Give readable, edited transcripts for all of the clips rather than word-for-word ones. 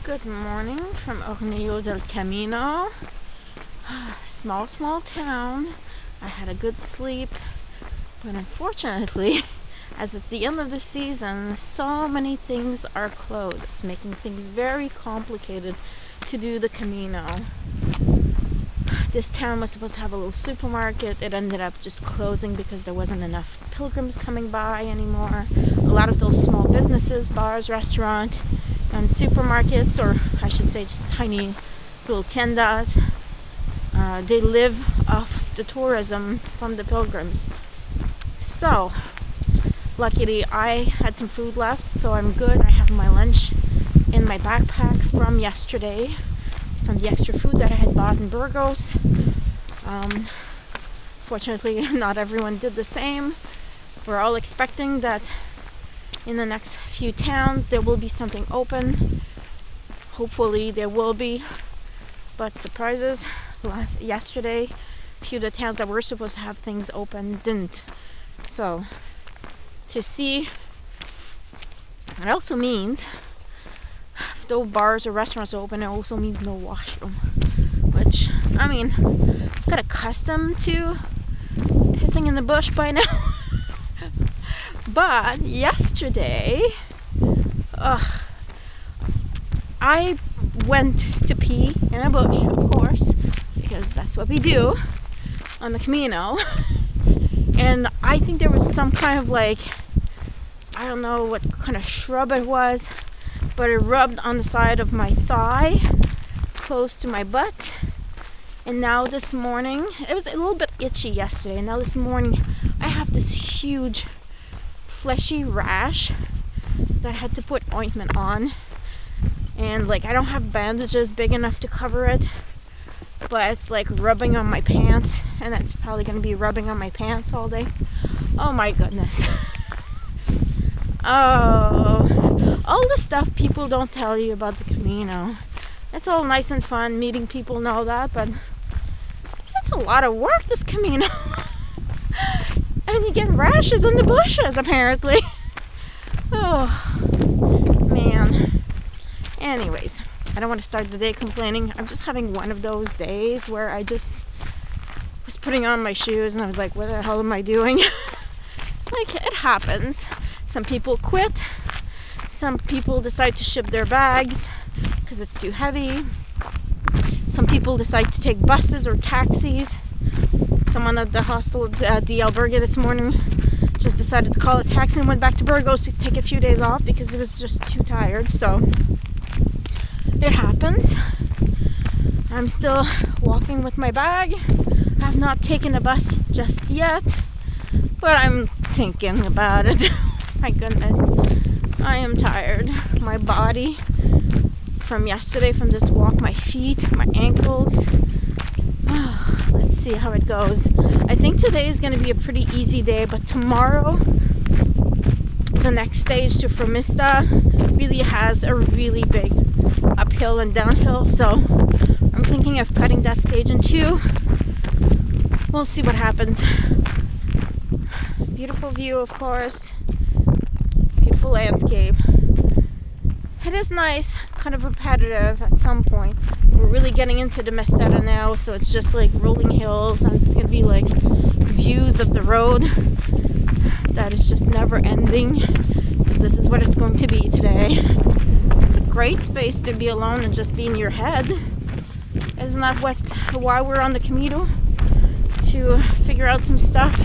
Good morning from Hornillos del Camino. Small town. I had a good sleep, but unfortunately, as it's the end of the season, so many things are closed. It's making things very complicated to do the Camino. This town was supposed to have a little supermarket. It ended up just closing because there wasn't enough pilgrims coming by anymore. A lot of those small businesses, bars, restaurants, and supermarkets, or I should say just tiny little tiendas, they live off the tourism from the pilgrims. So luckily I had some food left, so I'm good. I have my lunch in my backpack from yesterday, from the extra food that I had bought in Burgos. Fortunately, not everyone did the same. We're all expecting that in the next few towns there will be something open. Hopefully there will be, but surprises. Yesterday, a few of the towns that were supposed to have things open didn't. So to see, it also means if no bars or restaurants are open, it also means no washroom, which, I mean, I've got accustomed to pissing in the bush by now. But yesterday, I went to pee in a bush, of course, because that's what we do on the Camino. And I think there was some kind of I don't know what kind of shrub it was, but it rubbed on the side of my thigh, close to my butt. And now this morning, it was a little bit itchy yesterday, and now this morning I have this huge fleshy rash that I had to put ointment on. And I don't have bandages big enough to cover it, but it's rubbing on my pants, and that's probably going to be rubbing on my pants all day. Oh my goodness. Oh, all the stuff people don't tell you about the Camino. It's all nice and fun, meeting people and all that, but it's a lot of work, this Camino. And you get rashes in the bushes, apparently. Oh, man. Anyways, I don't want to start the day complaining. I'm just having one of those days where I just was putting on my shoes and I was like, what the hell am I doing? It happens. Some people quit. Some people decide to ship their bags because it's too heavy. Some people decide to take buses or taxis. Someone at the hostel at the albergue this morning just decided to call a taxi and went back to Burgos to take a few days off because he was just too tired. So it happens. I'm still walking with my bag. I have not taken a bus just yet, but I'm thinking about it. My goodness, I am tired. My body from yesterday, from this walk, my feet, my ankles. Let's see how it goes. I think today is going to be a pretty easy day, but tomorrow, the next stage to Fromista really has a really big uphill and downhill, so I'm thinking of cutting that stage in two. We'll see what happens. Beautiful view, of course. Beautiful landscape. It is nice, kind of repetitive at some point. We're really getting into the Meseta now, so it's just rolling hills, and it's going to be views of the road that is just never ending. So this is what it's going to be today. It's a great space to be alone and just be in your head. Isn't that why we're on the Camino? To figure out some stuff.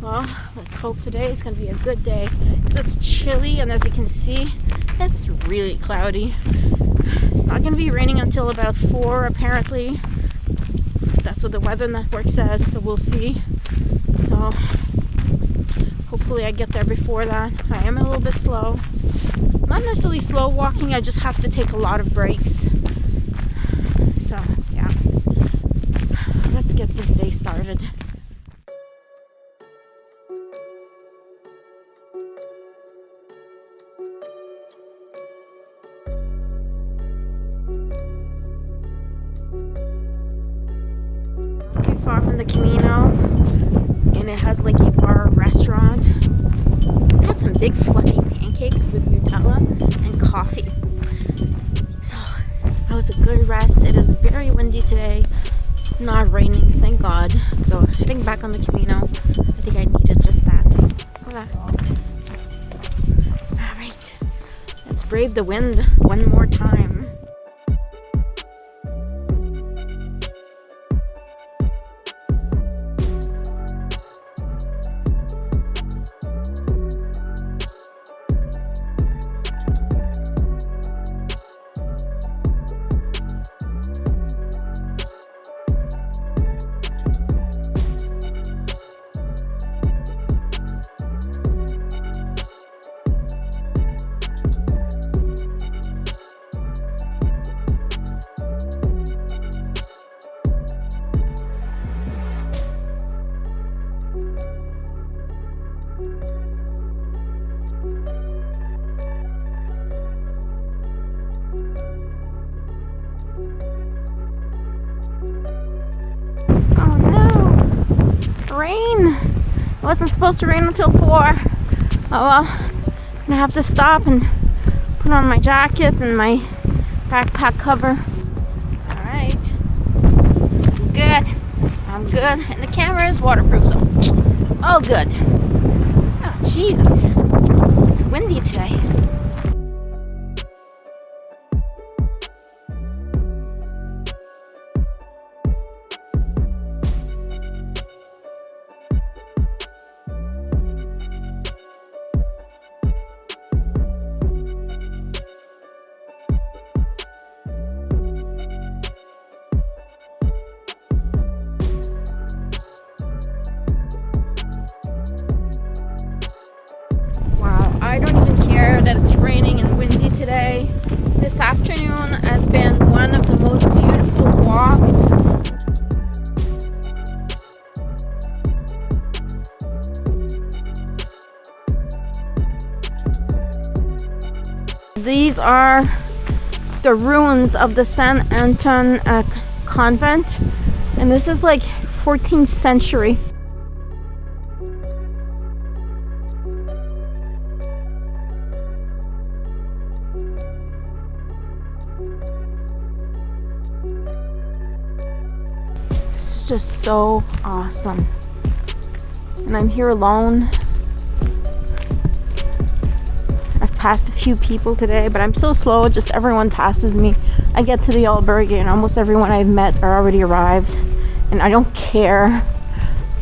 Well, let's hope today is going to be a good day, because it's chilly, and as you can see, it's really cloudy. It's not going to be raining until about 4, apparently. That's what the weather network says, so we'll see. So hopefully I get there before that. I am a little bit slow. Not necessarily slow walking, I just have to take a lot of breaks. So, yeah. Let's get this day started. Too far from the Camino, and it has a bar restaurant. I had some big fluffy pancakes with Nutella and coffee. That was a good rest. It is very windy today. Not raining, thank God. So heading back on the Camino. I think I needed just that. Hola. Alright. Let's brave the wind one more time. Rain. It wasn't supposed to rain until 4. Oh well, I'm gonna have to stop and put on my jacket and my backpack cover. Alright, I'm good. I'm good. And the camera is waterproof, so all good. Oh Jesus, it's windy today. I don't even care that it's raining and windy today. This afternoon has been one of the most beautiful walks. These are the ruins of the San Anton convent, and this is like 14th century. This is just so awesome. And I'm here alone. I've passed a few people today, but I'm so slow, just everyone passes me. I get to the albergue and almost everyone I've met are already arrived. And I don't care.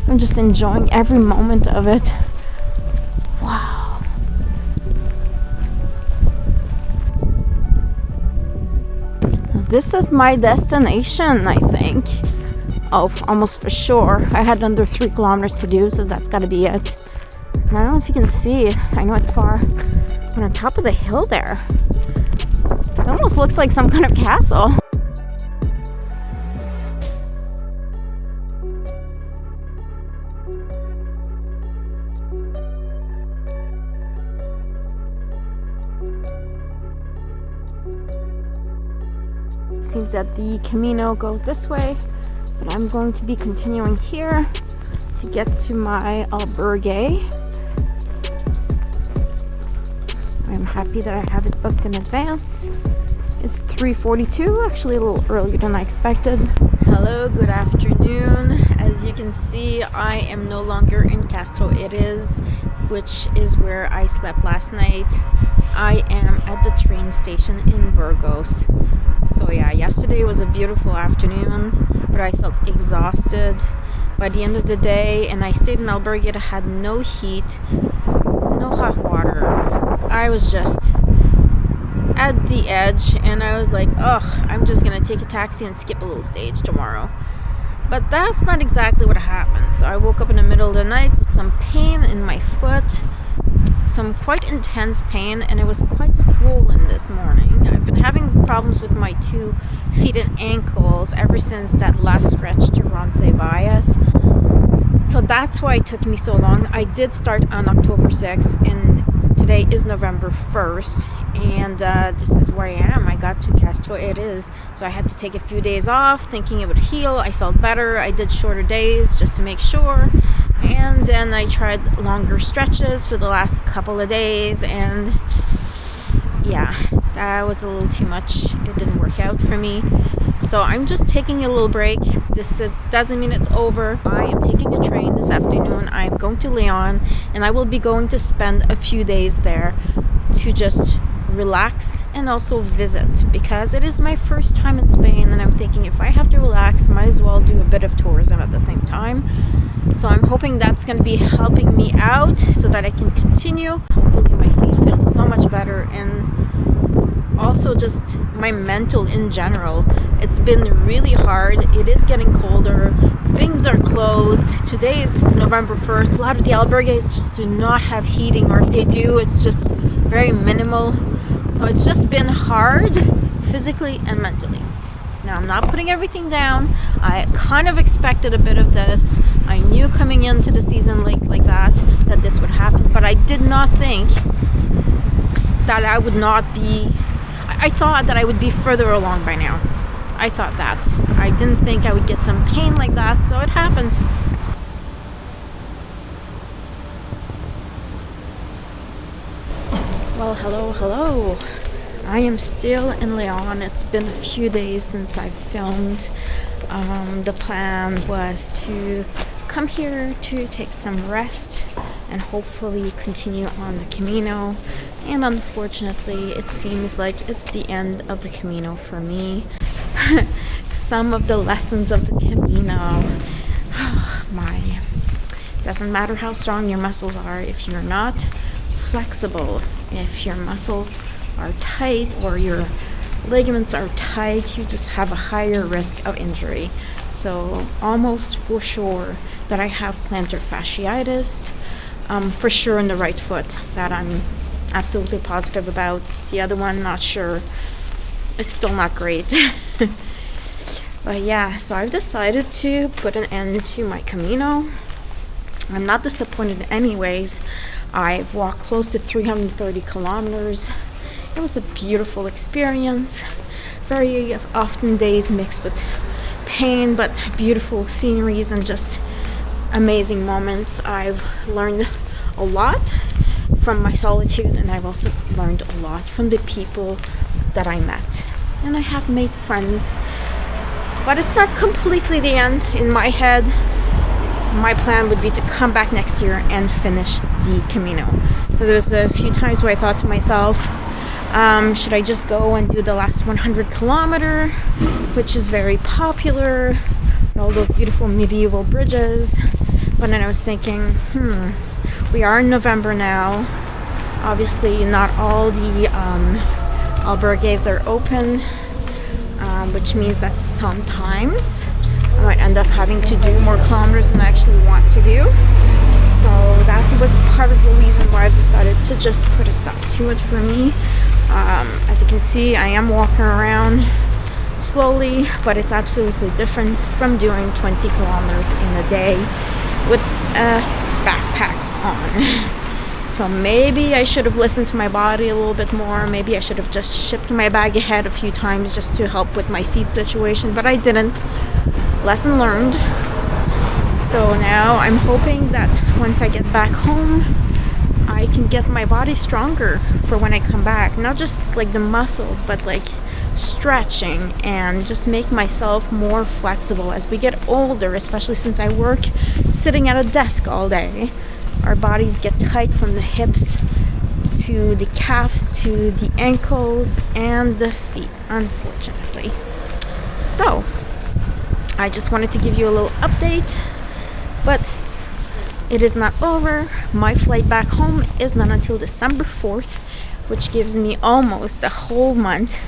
I'm just enjoying every moment of it. Wow. This is my destination, I think. Oh, almost for sure. I had under 3 kilometers to do, so that's gotta be it. And I don't know if you can see. I know it's far. I'm on top of the hill there. It almost looks like some kind of castle. It seems that the Camino goes this way. But I'm going to be continuing here to get to my albergue. I'm happy that I have it booked in advance. It's 3:42, actually a little earlier than I expected. Hello, good afternoon. As you can see, I am no longer in Castrojeriz, which is where I slept last night. I am at the train station in Burgos. So yeah, yesterday was a beautiful afternoon, but I felt exhausted by the end of the day, and I stayed in albergue that had no heat, no hot water. I was just at the edge, and I was like, ugh, I'm just gonna take a taxi and skip a little stage tomorrow. But that's not exactly what happened. So I woke up in the middle of the night with some pain in my foot, some quite intense pain, and it was quite swollen this morning. I've been having problems with my 2 feet and ankles ever since that last stretch to Roncesvalles. So that's why it took me so long. I did start on October 6th, and today is November 1st, and this is where I am. I got to Castrojeriz, so I had to take a few days off thinking it would heal. I felt better. I did shorter days just to make sure, and then I tried longer stretches for the last couple of days, and yeah, That was a little too much. It didn't work out for me. So I'm just taking a little break. Doesn't mean it's over. I am taking a train this afternoon. I'm going to Léon, and I will be going to spend a few days there to just relax and also visit, because it is my first time in Spain, and I'm thinking if I have to relax, might as well do a bit of tourism at the same time. So I'm hoping that's going to be helping me out so that I can continue. Hopefully my feet feel so much better, and also just my mental in general. It's been really hard. It is getting colder. Things are closed. Today is November 1st. A lot of the albergues just do not have heating, or if they do, it's just very minimal. So it's just been hard physically and mentally. Now, I'm not putting everything down. I kind of expected a bit of this. I knew coming into the season like that this would happen, but I did not think that I would not be... I thought that I would be further along by now. I thought that. I didn't think I would get some pain like that, so it happens. Well, hello. I am still in Léon. It's been a few days since I filmed. The plan was to come here to take some rest and hopefully continue on the Camino. And unfortunately, it seems like it's the end of the Camino for me. Some of the lessons of the Camino. Doesn't matter how strong your muscles are, if you're not flexible, if your muscles are tight or your ligaments are tight, you just have a higher risk of injury. So almost for sure that I have plantar fasciitis, for sure in the right foot, that I'm absolutely positive about. The other one, not sure. It's still not great. But yeah, so I've decided to put an end to my Camino. I'm not disappointed anyways. I've walked close to 330 kilometers. It was a beautiful experience. Very often days mixed with pain, but beautiful sceneries and just amazing moments. I've learned a lot from my solitude, and I've also learned a lot from the people that I met. And I have made friends. But it's not completely the end. In my head, my plan would be to come back next year and finish the Camino. So there's a few times where I thought to myself, should I just go and do the last 100 kilometer, which is very popular, all those beautiful medieval bridges. But then I was thinking, we are in November now. Obviously not all the albergues are open, which means that sometimes I might end up having to do more kilometers than I actually want to do. So that was part of the reason why I've decided to just put a stop to it for me. As you can see, I am walking around slowly, but it's absolutely different from doing 20 kilometers in a day with a backpack on. So maybe I should have listened to my body a little bit more. Maybe I should have just shipped my bag ahead a few times just to help with my feet situation, but I didn't. Lesson learned. So now I'm hoping that once I get back home, I can get my body stronger for when I come back. Not just like the muscles, but like stretching and just make myself more flexible as we get older, especially since I work sitting at a desk all day. Our bodies get tight from the hips to the calves to the ankles and the feet, unfortunately. So I just wanted to give you a little update, but it is not over. My flight back home is not until December 4th, which gives me almost a whole month.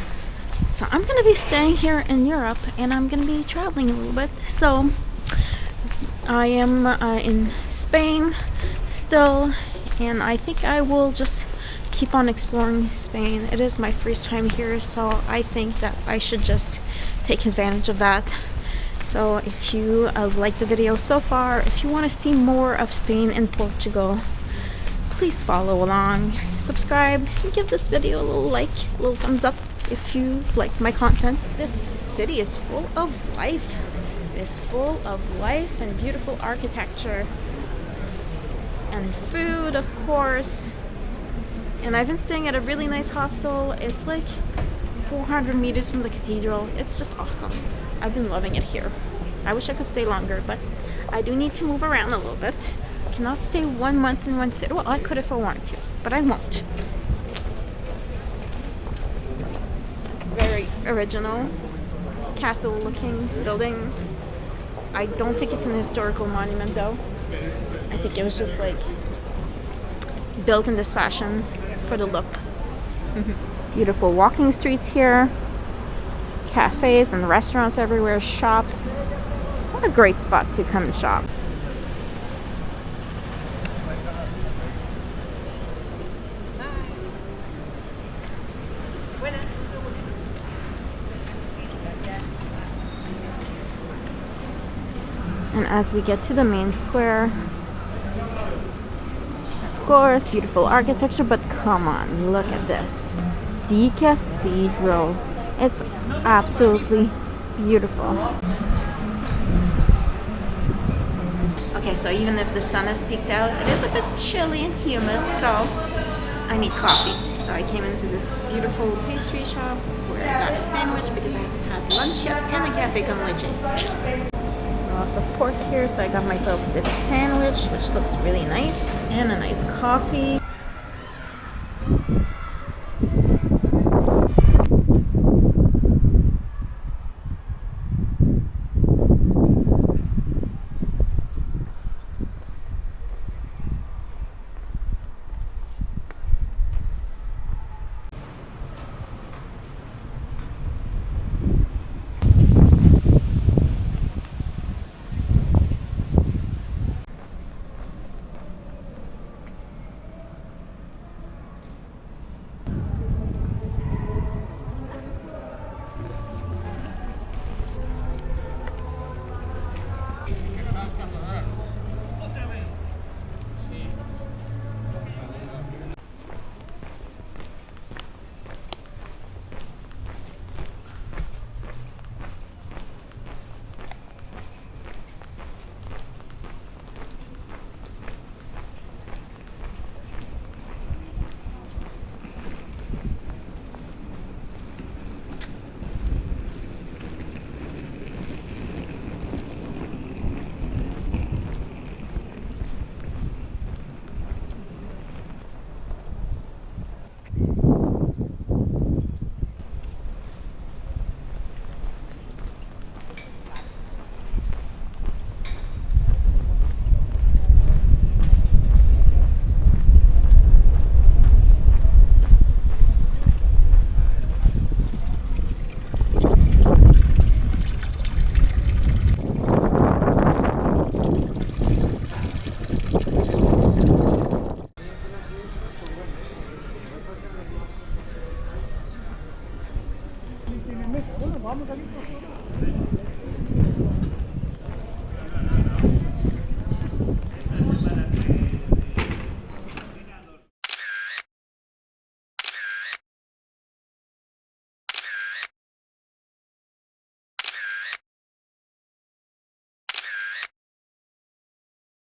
So I'm going to be staying here in Europe, and I'm going to be traveling a little bit. So I am in Spain still, and I think I will just keep on exploring Spain. It is my first time here, so I think that I should just take advantage of that. So if you like the video so far, if you want to see more of Spain and Portugal, please follow along, subscribe, and give this video a little like, a little thumbs up if you've liked my content. This city is full of life. It is full of life and beautiful architecture and food, of course, And I've been staying at a really nice hostel. It's like 400 meters from the cathedral. It's just awesome. I've been loving it here. I wish I could stay longer, but I do need to move around a little bit. I cannot stay 1 month in one city. Well, I could if I wanted to, but I won't. It's very original, castle-looking building. I don't think it's an historical monument, though. I think it was just like built in this fashion for the look. Beautiful walking streets here, cafes and restaurants everywhere, shops. What a great spot to come and shop. And as we get to the main square, of course, beautiful architecture, but come on, look at this. The cathedral. It's absolutely beautiful. Okay, so even if the sun has peeked out, it is a bit chilly and humid, so I need coffee. So I came into this beautiful pastry shop where I got a sandwich because I haven't had lunch yet, and a cafe con leche. Lots of pork here, so I got myself this sandwich, which looks really nice, and a nice coffee.